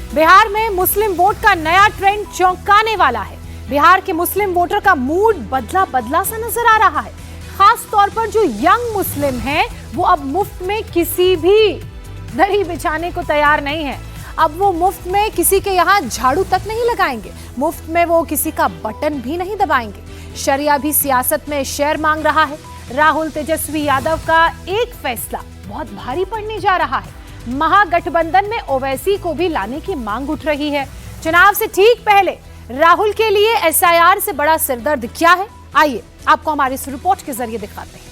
बिहार में मुस्लिम वोट का नया ट्रेंड चौंकाने वाला है। बिहार के मुस्लिम वोटर का मूड बदला बदला सा नजर आ रहा है। खास तौर पर जो यंग मुस्लिम हैं, वो अब मुफ्त में किसी भी दरी बिछाने को तैयार नहीं है। अब वो मुफ्त में किसी के यहाँ झाड़ू तक नहीं लगाएंगे, मुफ्त में वो किसी का बटन भी नहीं दबाएंगे। शरिया भी सियासत में शेयर मांग रहा है। राहुल तेजस्वी यादव का एक फैसला बहुत भारी पड़ने जा रहा है। महागठबंधन में ओवैसी को भी लाने की मांग उठ रही है। चुनाव से ठीक पहले राहुल के लिए एसआईआर से बड़ा सिरदर्द क्या है, आइए आपको हमारी इस रिपोर्ट के जरिए दिखाते हैं।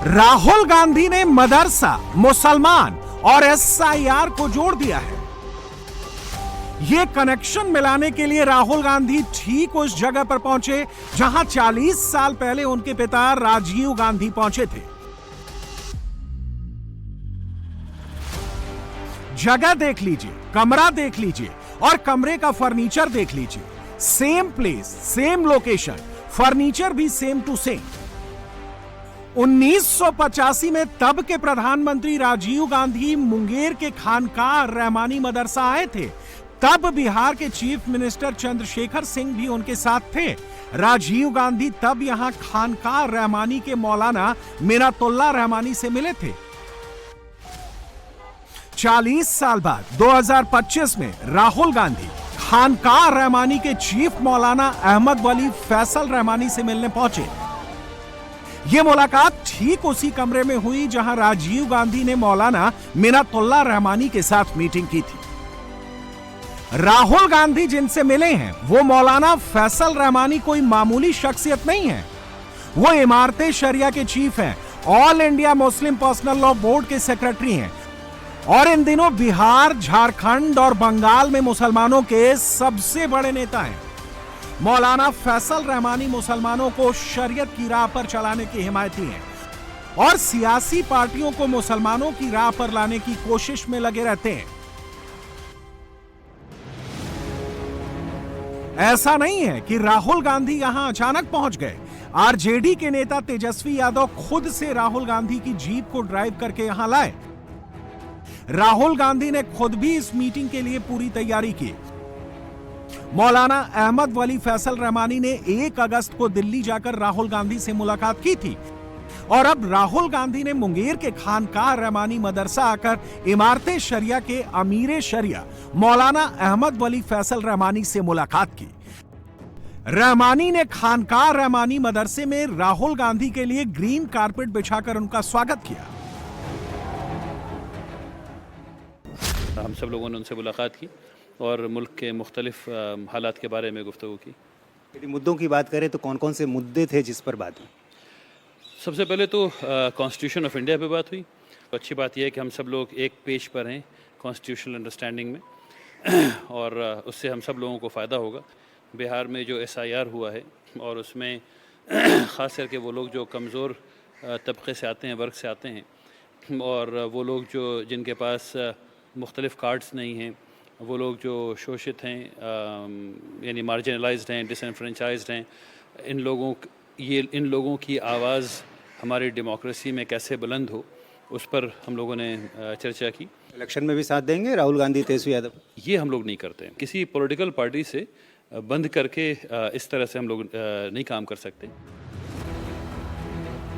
राहुल गांधी ने मदरसा, मुसलमान और एसआईआर को जोड़ दिया है। ये कनेक्शन मिलाने के लिए राहुल गांधी ठीक उस जगह पर पहुंचे जहां 40 साल पहले उनके पिता राजीव गांधी पहुंचे थे। जगह देख लीजिए, कमरा देख लीजिए और कमरे का फर्नीचर देख लीजिए। Same place, same location, furniture भी सेम टू सेम। 1985 में तब के प्रधानमंत्री राजीव गांधी मुंगेर के खानकाह रहमानी मदरसा आए थे। तब बिहार के चीफ मिनिस्टर चंद्रशेखर सिंह भी उनके साथ थे। राजीव गांधी तब यहां खानकाह रहमानी के मौलाना मिन्नतुल्लाह रहमानी से मिले थे। 40 साल बाद 2025 में राहुल गांधी खानकाह रहमानी के चीफ मौलाना अहमद वली फैसल रहमानी से मिलने पहुंचे। यह मुलाकात ठीक उसी कमरे में हुई जहां राजीव गांधी ने मौलाना मिन्नतुल्लाह रहमानी के साथ मीटिंग की थी। राहुल गांधी जिनसे मिले हैं वो मौलाना फैसल रहमानी कोई मामूली शख्सियत नहीं है। वो इमारते शरिया के चीफ हैं, all India Muslim personal law board के सेक्रेटरी हैं और इन दिनों बिहार, झारखंड और बंगाल में मुसलमानों के सबसे बड़े नेता हैं। मौलाना फैसल रहमानी मुसलमानों को शरीयत की राह पर चलाने के हिमायती हैं और सियासी पार्टियों को मुसलमानों की राह पर लाने की कोशिश में लगे रहते हैं। ऐसा नहीं है कि राहुल गांधी यहां अचानक पहुंच गए। आरजेडी के नेता तेजस्वी यादव खुद से राहुल गांधी की जीप को ड्राइव करके यहां लाए। राहुल गांधी ने खुद भी इस मीटिंग के लिए पूरी तैयारी की। मौलाना अहमद वली फैसल रहमानी ने 1 अगस्त को दिल्ली जाकर राहुल गांधी से मुलाकात की थी और अब राहुल गांधी ने मुंगेर के खानकाह रहमानी मदरसा आकर इमारते शरिया के अमीरे शरिया मौलाना अहमद वली फैसल रहमानी से मुलाकात की। रहमानी ने खानकाह रहमानी मदरसे में राहुल गांधी के लिए ग्रीन कारपेट बिछाकर उनका स्वागत किया। हम सब लोगों ने उनसे मुलाकात की और मुल्क के मुख्तलिफ हालात के बारे में गुफ्तगू की। यदि मुद्दों की बात करें तो कौन कौन से मुद्दे थे जिस पर बात हुई? सबसे पहले तो कॉन्स्टिट्यूशन ऑफ इंडिया पे बात हुई। तो अच्छी बात यह है कि हम सब लोग एक पेज पर हैं कॉन्स्टिट्यूशनल अंडरस्टैंडिंग में और उससे हम सब लोगों को फ़ायदा होगा। बिहार में जो एसआईआर हुआ है और उसमें ख़ास करके वो लोग जो कमज़ोर तबके से आते हैं, वर्ग से आते हैं और वो लोग जो जिनके पास मुख्तलिफ़ कार्ड्स नहीं हैं, वो लोग जो शोषित हैं यानी मार्जिनलाइज्ड हैं, डिसएनफ्रेंचाइज्ड हैं, इन लोगों की आवाज़ हमारी डेमोक्रेसी में कैसे बुलंद हो, उस पर हम लोगों ने चर्चा की। इलेक्शन में भी साथ देंगे राहुल गांधी, तेजस्वी यादव? ये हम लोग नहीं करते हैं। किसी पॉलिटिकल पार्टी से बंद करके इस तरह से हम लोग नहीं काम कर सकते।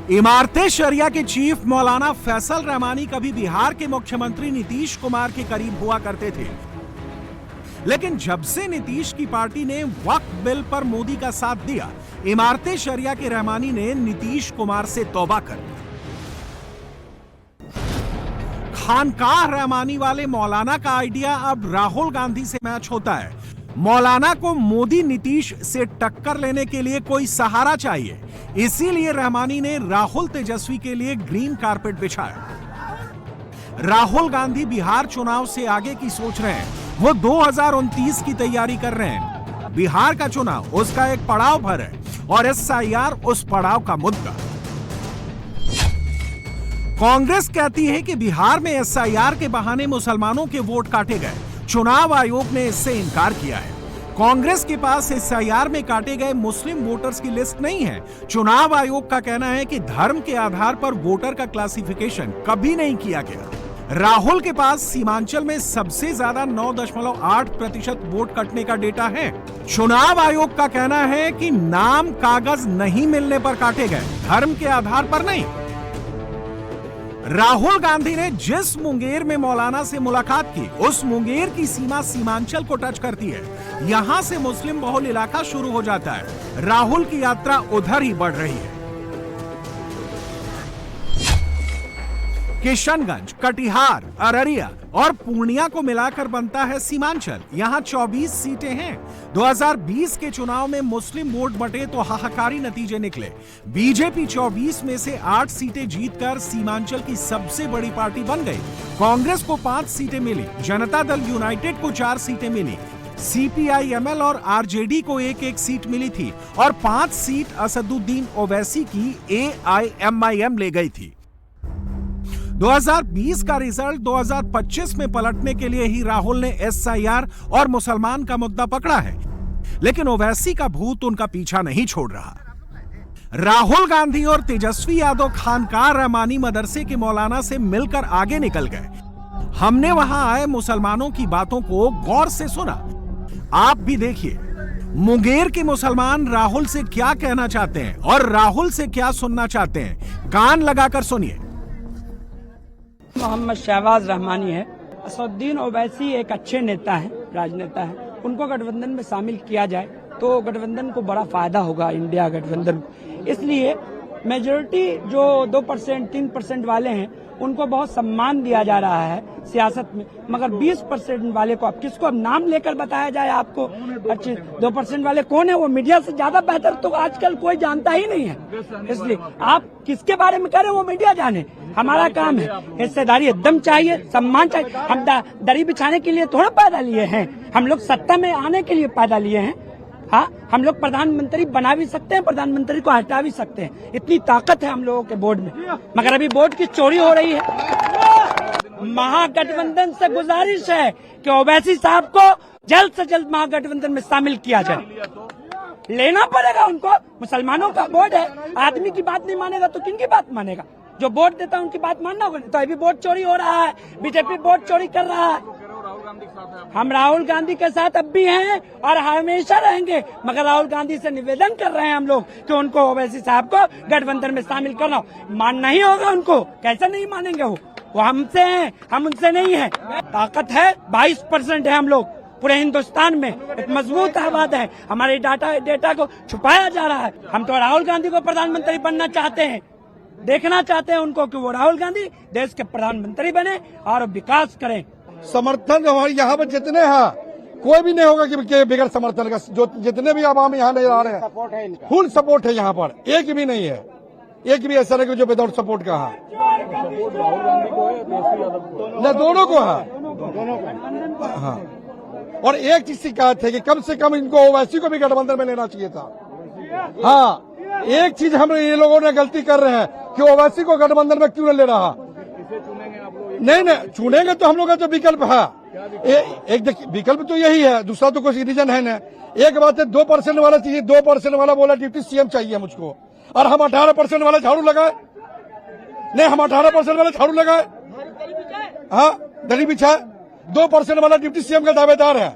इमारते शरिया के चीफ मौलाना फैसल रहमानी कभी बिहार के मुख्यमंत्री नीतीश कुमार के करीब हुआ करते थे, लेकिन जब से नीतीश की पार्टी ने वक्फ बिल पर मोदी का साथ दिया, इमारते शरिया के रहमानी ने नीतीश कुमार से तौबा कर ली। खानकाह रहमानी वाले मौलाना का आइडिया अब राहुल गांधी से मैच होता है। मौलाना को मोदी नीतीश से टक्कर लेने के लिए कोई सहारा चाहिए, इसीलिए रहमानी ने राहुल तेजस्वी के लिए ग्रीन कारपेट बिछाया। राहुल गांधी बिहार चुनाव से आगे की सोच रहे हैं। वो 2029 की तैयारी कर रहे हैं। बिहार का चुनाव उसका एक पड़ाव भर है और एसआईआर उस पड़ाव का मुद्दा। कांग्रेस कहती है कि बिहार में एसआईआर के बहाने मुसलमानों के वोट काटे गए। चुनाव आयोग ने इससे इनकार किया है। कांग्रेस के पास SIR में काटे गए मुस्लिम वोटर्स की लिस्ट नहीं है। चुनाव आयोग का कहना है कि धर्म के आधार पर वोटर का क्लासिफिकेशन कभी नहीं किया गया। राहुल के पास सीमांचल में सबसे ज्यादा 9.8% वोट कटने का डेटा है। चुनाव आयोग का कहना है कि नाम कागज नहीं मिलने पर काटे गए, धर्म के आधार पर नहीं। राहुल गांधी ने जिस मुंगेर में मौलाना से मुलाकात की, उस मुंगेर की सीमा सीमांचल को टच करती है। यहां से मुस्लिम बहुल इलाका शुरू हो जाता है। राहुल की यात्रा उधर ही बढ़ रही है। किशनगंज, कटिहार, अररिया और पूर्णिया को मिलाकर बनता है सीमांचल। यहां 24 सीटें हैं। 2020 के चुनाव में मुस्लिम वोट बटे तो हाहाकारी नतीजे निकले। बीजेपी 24 में से 8 सीटें जीतकर सीमांचल की सबसे बड़ी पार्टी बन गई। कांग्रेस को 5 सीटें मिली, जनता दल यूनाइटेड को 4 सीटें मिली, CPI-ML और RJD को 1-1 सीट मिली थी और 5 सीट असदुद्दीन ओवैसी की AIMIM ले गई थी। 2020 का रिजल्ट 2025 में पलटने के लिए ही राहुल ने SIR और मुसलमान का मुद्दा पकड़ा है, लेकिन ओवैसी का भूत उनका पीछा नहीं छोड़ रहा। राहुल गांधी और तेजस्वी यादव खानकाह रहमानी मदरसे के मौलाना से मिलकर आगे निकल गए। हमने वहां आए मुसलमानों की बातों को गौर से सुना। आप भी देखिए, मुंगेर के मुसलमान राहुल से क्या कहना चाहते हैं और राहुल से क्या सुनना चाहते हैं। कान लगाकर सुनिए। मोहम्मद शहबाज रहमानी है। असदुद्दीन ओवैसी एक अच्छे नेता हैं, राजनेता हैं। उनको गठबंधन में शामिल किया जाए तो गठबंधन को बड़ा फायदा होगा, इंडिया गठबंधन को। इसलिए मेजोरिटी जो 2%, 3% वाले हैं उनको बहुत सम्मान दिया जा रहा है सियासत में, मगर 20% वाले को अब किसको अब नाम लेकर बताया जाए आपको? अच्छे 2% वाले कौन है? वो मीडिया से ज्यादा बेहतर तो आजकल कोई जानता ही नहीं है। इसलिए आप किसके बारे में कह रहे हैं वो मीडिया जाने। हमारा काम है हिस्सेदारी एकदम चाहिए, सम्मान चाहिए। हम दरी बिछाने के लिए थोड़ा पैदा लिए हैं, हम लोग सत्ता में आने के लिए पैदा लिए हैं। हाँ, हम लोग प्रधानमंत्री बना भी सकते हैं, प्रधानमंत्री को हटा भी सकते हैं, इतनी ताकत है हम लोगों के बोर्ड में। मगर अभी बोर्ड की चोरी हो रही है। महागठबंधन से गुजारिश है कि ओवैसी साहब को जल्द से जल्द महागठबंधन में शामिल किया जाए। लेना पड़ेगा उनको। मुसलमानों का बोर्ड है, आदमी की बात नहीं मानेगा तो किन की बात मानेगा? जो वोट देता है उनकी बात मानना होगा। तो अभी वोट चोरी हो रहा है, बीजेपी वोट चोरी कर रहा है। हम राहुल गांधी के साथ अब भी हैं और हमेशा रहेंगे, मगर राहुल गांधी से निवेदन कर रहे हैं हम लोग कि उनको ओवैसी साहब को गठबंधन में शामिल करना। मानना ही होगा उनको, कैसे नहीं मानेंगे? वो हमसे हैं, हम उनसे नहीं है। ताकत है, 22% है हम लोग पूरे हिंदुस्तान में, एक मजबूत आबाद है। हमारे डेटा को छुपाया जा रहा है। हम तो राहुल गांधी को प्रधानमंत्री बनना चाहते हैं, देखना चाहते हैं उनको कि वो राहुल गांधी देश के प्रधानमंत्री बने और विकास करें। समर्थन हमारे यहाँ पर जितने हैं, कोई भी नहीं होगा कि बगैर समर्थन का। जो जितने भी आवाम यहाँ नहीं आ रहे हैं, फुल सपोर्ट है यहाँ पर, एक भी नहीं है, एक भी ऐसा नहीं कि जो विदाउट सपोर्ट का है। न दोनों को है। हाँ, और एक चीज शिकायत है कि कम से कम इनको ओवैसी को भी गठबंधन में लेना चाहिए था। हाँ, एक चीज हम ये लोगों ने गलती कर रहे हैं कि ओवैसी को गठबंधन में क्यों नहीं ले रहा। नहीं, चुनेंगे तो हम लोग का जो विकल्प है, एक विकल्प तो यही है, दूसरा तो कोई रीजन है ना। एक बात है 2% वाला चाहिए, 2% वाला बोला डिप्टी CM चाहिए मुझको, और हम 18% वाले झाड़ू लगाए। नहीं, हम 18% वाले झाड़ू लगाए। हाँ, दली बिछाए। 2% वाला डिप्टी CM का दावेदार है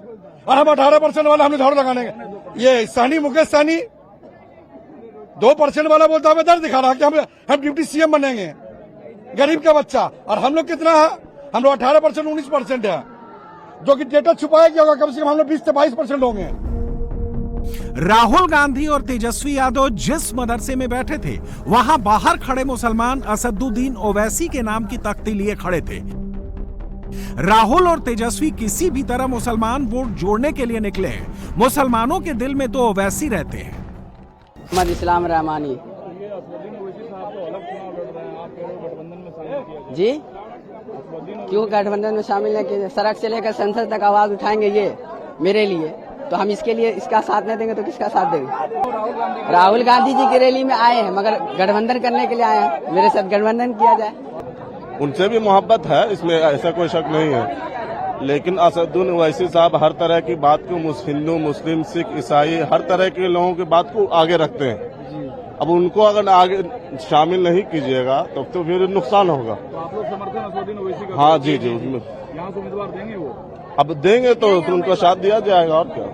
और हम 18% वाला हमने झाड़ू लगाने का। ये सहनी, मुकेश सहनी 2% वाला वो दावेदार दिखा रहा है कि हम डिप्टी CM बनेंगे, गरीब का बच्चा। और हम लोग कितना है? हम लोग 18%, 19% है, जो कि डेटा छुपाया गया होगा। कम से कम हम लोग 20 से 22% होंगे। राहुल गांधी और तेजस्वी यादव जिस मदरसे में बैठे थे, वहां बाहर खड़े मुसलमान असदुद्दीन ओवैसी के नाम की तख्ती लिए खड़े थे। राहुल और तेजस्वी किसी भी तरह मुसलमान वोट जोड़ने के लिए निकले हैं। मुसलमानों के दिल में तो ओवैसी रहते हैं। मोहम्मद इस्लाम रहमानी जी, क्यों गठबंधन में शामिल है कि सड़क से लेकर संसद तक आवाज उठाएंगे ये मेरे लिए, तो हम इसके लिए इसका साथ नहीं देंगे तो किसका साथ देंगे? राहुल गांधी जी की रैली में आए हैं, मगर गठबंधन करने के लिए आए हैं। मेरे साथ गठबंधन किया जाए। उनसे भी मोहब्बत है, इसमें ऐसा कोई शक नहीं है। लेकिन असदुद्दीन ओवैसी साहब हर तरह की बात को हिंदू, मुस्लिम, सिख, ईसाई हर तरह के लोगों की बात को आगे रखते हैं। अब उनको अगर आगे शामिल नहीं कीजिएगा तो फिर नुकसान होगा। तो आप लोग समर्थन असदुद्दीन ओवैसी का? हाँ जी जी, यहाँ से उम्मीदवार देंगे वो? अब देंगे तो उनको साथ दिया जाएगा और क्या।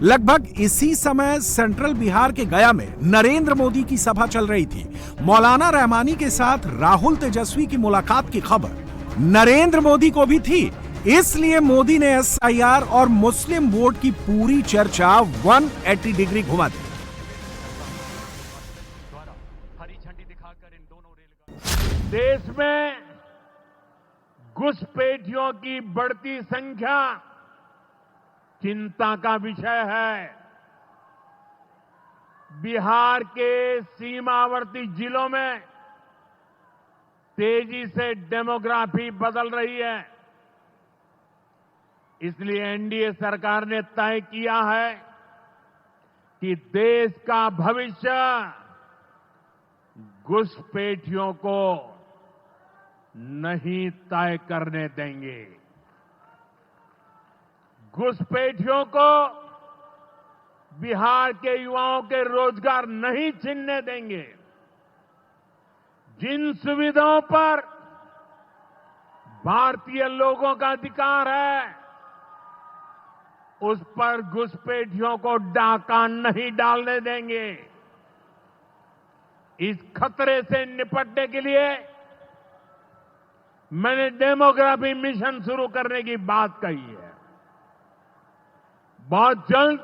लगभग इसी समय सेंट्रल बिहार के गया में नरेंद्र मोदी की सभा चल रही थी। मौलाना रहमानी के साथ राहुल तेजस्वी की मुलाकात की खबर नरेंद्र मोदी को भी थी, इसलिए मोदी ने एसआईआर और मुस्लिम वोट की पूरी चर्चा 180 डिग्री घुमा दी। देश में घुसपैठियों की बढ़ती संख्या चिंता का विषय है। बिहार के सीमावर्ती जिलों में तेजी से डेमोग्राफी बदल रही है। इसलिए एनडीए सरकार ने तय किया है कि देश का भविष्य घुसपैठियों को नहीं तय करने देंगे। घुसपैठियों को बिहार के युवाओं के रोजगार नहीं छीनने देंगे। जिन सुविधाओं पर भारतीय लोगों का अधिकार है, उस पर घुसपैठियों को डाका नहीं डालने देंगे। इस खतरे से निपटने के लिए मैंने डेमोग्राफी मिशन शुरू करने की बात कही है। बहुत जल्द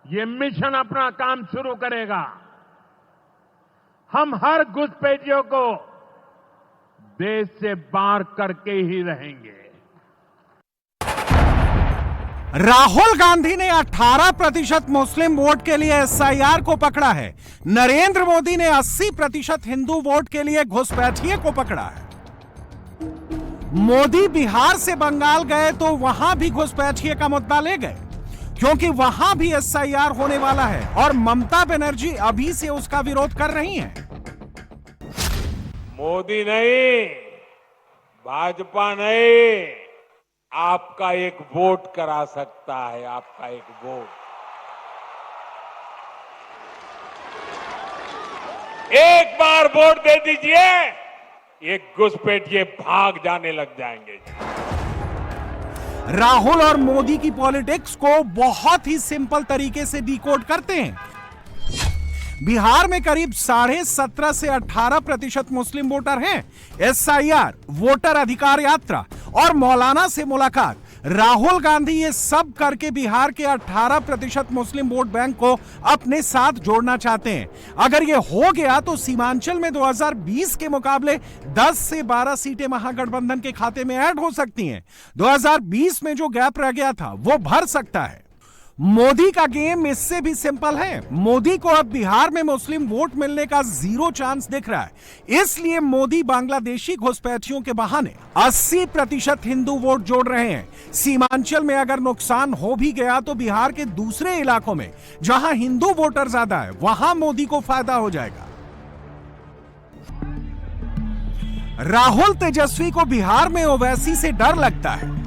ये मिशन अपना काम शुरू करेगा। हम हर घुसपैठियों को देश से बाहर करके ही रहेंगे। राहुल गांधी ने 18% मुस्लिम वोट के लिए एसआईआर को पकड़ा है। नरेंद्र मोदी ने 80% हिंदू वोट के लिए घुसपैठिए को पकड़ा है। मोदी बिहार से बंगाल गए तो वहां भी घुसपैठिए का मुद्दा ले गए, क्योंकि वहां भी एसआईआर होने वाला है और ममता बनर्जी अभी से उसका विरोध कर रही हैं। मोदी नहीं, भाजपा नहीं, आपका एक वोट करा सकता है। आपका एक वोट, एक बार वोट दे दीजिए, ये घुसपैठिए भाग जाने लग जाएंगे। राहुल और मोदी की पॉलिटिक्स को बहुत ही सिंपल तरीके से डिकोड करते हैं। बिहार में करीब 17.5 से 18% मुस्लिम वोटर हैं। एसआईआर, वोटर अधिकार यात्रा और मौलाना से मुलाकात, राहुल गांधी ये सब करके बिहार के 18% मुस्लिम वोट बैंक को अपने साथ जोड़ना चाहते हैं। अगर ये हो गया तो सीमांचल में 2020 के मुकाबले 10 से 12 सीटें महागठबंधन के खाते में ऐड हो सकती हैं। 2020 में जो गैप रह गया था वो भर सकता है। मोदी का गेम इससे भी सिंपल है। मोदी को अब बिहार में मुस्लिम वोट मिलने का 0 चांस दिख रहा है, इसलिए मोदी बांग्लादेशी घुसपैठियों के बहाने 80% हिंदू वोट जोड़ रहे हैं। सीमांचल में अगर नुकसान हो भी गया तो बिहार के दूसरे इलाकों में जहां हिंदू वोटर ज्यादा है वहां मोदी को फायदा हो जाएगा। राहुल तेजस्वी को बिहार में ओवैसी से डर लगता है।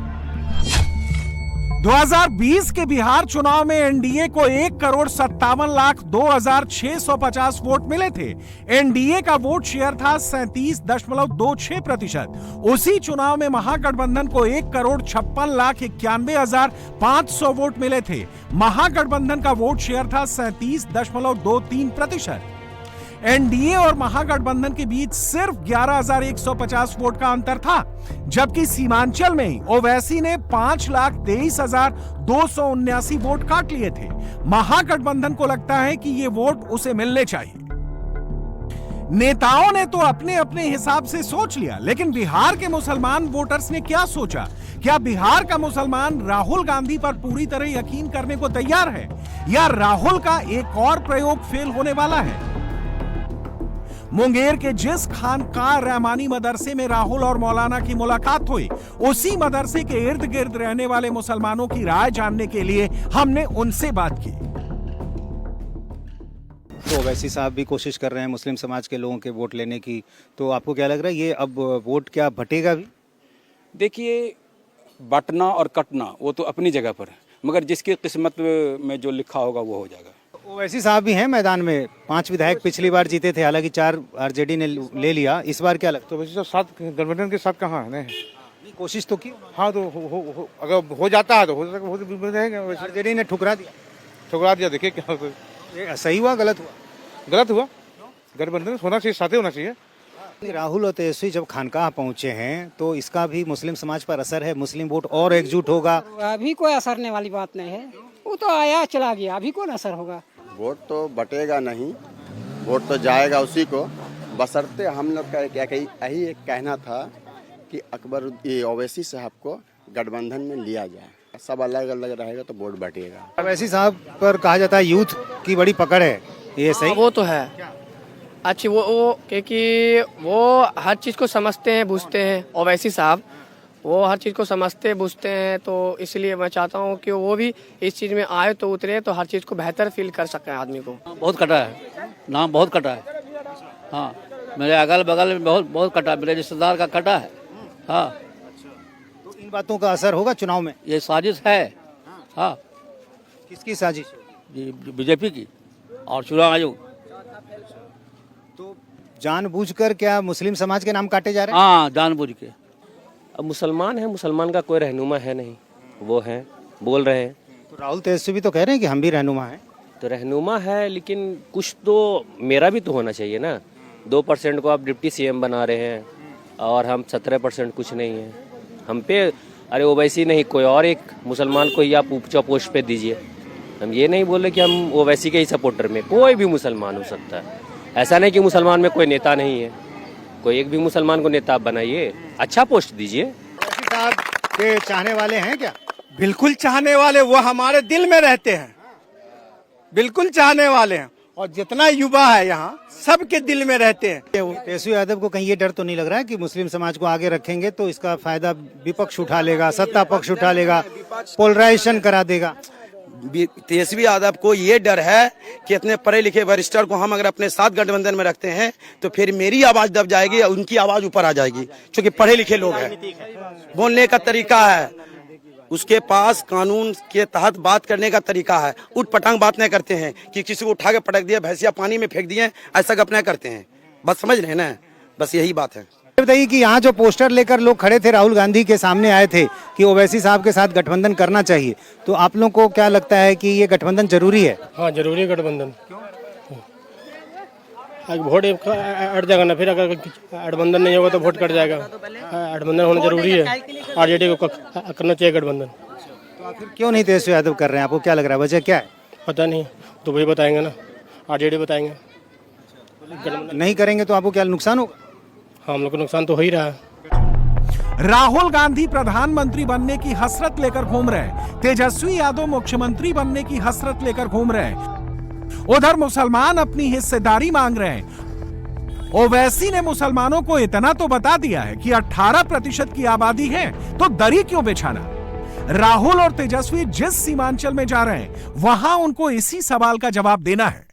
2020 के बिहार चुनाव में एनडीए को 1,57,02,650 वोट मिले थे। एनडीए का वोट शेयर था 37.26%। उसी चुनाव में महागठबंधन को 1,56,91,500 वोट मिले थे। महागठबंधन का वोट शेयर था 37.23%। एनडीए और महागठबंधन के बीच सिर्फ 11,150 वोट का अंतर था, जबकि सीमांचल में ही ओवैसी ने 5,23,279 वोट काट लिए थे। महागठबंधन को लगता है कि ये वोट उसे मिलने चाहिए। नेताओं ने तो अपने अपने हिसाब से सोच लिया, लेकिन बिहार के मुसलमान वोटर्स ने क्या सोचा? क्या बिहार का मुसलमान राहुल गांधी पर पूरी तरह यकीन करने को तैयार है, या राहुल का एक और प्रयोग फेल होने वाला है? मुंगेर के जिस खानकाह रहमानी मदरसे में राहुल और मौलाना की मुलाकात हुई, उसी मदरसे के इर्द गिर्द रहने वाले मुसलमानों की राय जानने के लिए हमने उनसे बात की। तो ओवैसी साहब भी कोशिश कर रहे हैं मुस्लिम समाज के लोगों के वोट लेने की, तो आपको क्या लग रहा है ये अब वोट क्या बटेगा भी? देखिए, बटना और कटना वो तो अपनी जगह पर है, मगर जिसकी किस्मत में जो लिखा होगा वो हो जाएगा। ओवैसी साहब भी हैं मैदान में, 5 विधायक पिछली बार जीते थे, हालांकि 4 आरजेडी ने ले लिया। इस बार क्या लगता है? तो वैसे साथ गठबंधन के साथ कहाँ है? नहीं, कोशिश तो की। हाँ तो अगर हो जाता है तो हो जाएगा। आरजेडी ने ठुकरा दिया। देखिए क्या होता है। दिया। सही हुआ गलत हुआ? गलत हुआ। गठबंधन होना चाहिए, साथ होना चाहिए। राहुल और तेजस्वी जब खानकाह पहुंचे हैं तो इसका भी मुस्लिम समाज पर असर है, मुस्लिम वोट और एकजुट होगा? अभी कोई असर नहीं वाली बात नहीं है, वो तो आया चला गया, अभी कौन असर होगा? वोट तो बटेगा नहीं, वोट तो जाएगा उसी को, बशर्ते हम लोग का यही एक कहना था कि अकबर ये ओवैसी साहब को गठबंधन में लिया जाए। सब अलग अलग रहेगा तो वोट बटेगा। ओवैसी साहब पर कहा जाता है यूथ की बड़ी पकड़ है, ये सही? वो तो है अच्छी, वो क्योंकि वो हर चीज़ को समझते हैं बूझते हैं। ओवैसी साहब वो हर चीज़ को समझते बूझते हैं, तो इसलिए मैं चाहता हूँ कि वो भी इस चीज़ में आए तो उतरे, तो हर चीज़ को बेहतर फील कर सकें आदमी को। बहुत कटा है, नाम बहुत कटा है। हाँ, मेरे अगल बगल में बहुत कटा, मेरे रिश्तेदार का कटा है। हाँ, तो इन बातों का असर होगा चुनाव में? ये साजिश है। हाँ, किसकी साजिश? बीजेपी की और चुनाव आयोग। तो जानबूझकर क्या मुस्लिम समाज के नाम काटे जा रहे हैं? हाँ, जानबूझ के। अब मुसलमान है, मुसलमान का कोई रहनुमा है नहीं, वो हैं बोल रहे हैं। तो राहुल तेजस्वी भी तो कह रहे हैं कि हम भी रहनुमा हैं। तो रहनुमा है, लेकिन कुछ तो मेरा भी तो होना चाहिए ना। 2% को आप डिप्टी सीएम बना रहे हैं और हम 17% कुछ नहीं है हम पे। अरे ओवैसी नहीं, कोई और एक मुसलमान को ही आप ऊंचा पोस्ट पे दीजिए। हम ये नहीं बोल रहे कि हम ओवैसी के ही सपोर्टर में, कोई भी मुसलमान हो सकता है। ऐसा नहीं कि मुसलमान में कोई नेता नहीं है, कोई एक भी मुसलमान को नेता बनाइए, अच्छा पोस्ट दीजिए। ओवैसी साहब के चाहने वाले हैं क्या? बिल्कुल चाहने वाले, वो हमारे दिल में रहते हैं, बिल्कुल चाहने वाले हैं। और जितना युवा है यहाँ सबके दिल में रहते हैं। तेजस्वी यादव को कहीं ये डर तो नहीं लग रहा है कि मुस्लिम समाज को आगे रखेंगे तो इसका फायदा विपक्ष उठा लेगा, सत्ता पक्ष उठा लेगा, पोलराइजेशन करा देगा? तेजस्वी यादव को ये डर है कि इतने पढ़े लिखे वरिष्ठर को हम अगर अपने साथ गठबंधन में रखते हैं तो फिर मेरी आवाज दब जाएगी और उनकी आवाज ऊपर आ जाएगी, क्योंकि पढ़े लिखे लोग हैं, बोलने का तरीका है, उसके पास कानून के तहत बात करने का तरीका है। उठ पटांग बात नहीं करते हैं कि किसी को उठा के पटक दिया, भैंसिया पानी में फेंक दिए, ऐसा गप नहीं करते हैं। बस समझ रहे हैं ना, बस यही बात है। बताइए कि यहाँ जो पोस्टर लेकर लोग खड़े थे, राहुल गांधी के सामने आए थे कि ओवैसी साहब के साथ गठबंधन करना चाहिए, तो आप लोगों को क्या लगता है कि ये गठबंधन जरूरी है? हाँ, जरूरी है गठबंधन। वोट अट जाएगा ना, फिर अगर गठबंधन नहीं होगा तो वोट कट जाएगा। गठबंधन होना जरूरी है, आरजेडी को करना चाहिए गठबंधन। तो आखिर क्यों नहीं तेजस्वी यादव कर रहे हैं? आपको क्या लग रहा है, वजह क्या है? पता नहीं, तो वही बताएंगे ना, आरजेडी बताएंगे। नहीं करेंगे तो आपको क्या नुकसान होगा? हम लोग को नुकसान तो हो ही रहा है। राहुल गांधी प्रधानमंत्री बनने की हसरत लेकर घूम रहे हैं, तेजस्वी यादव मुख्यमंत्री बनने की हसरत लेकर घूम रहे हैं। उधर मुसलमान अपनी हिस्सेदारी मांग रहे हैं। ओवैसी ने मुसलमानों को इतना तो बता दिया है कि 18% की आबादी है तो दरी क्यों बिछाना। राहुल और तेजस्वी जिस सीमांचल में जा रहे हैं वहां उनको इसी सवाल का जवाब देना है।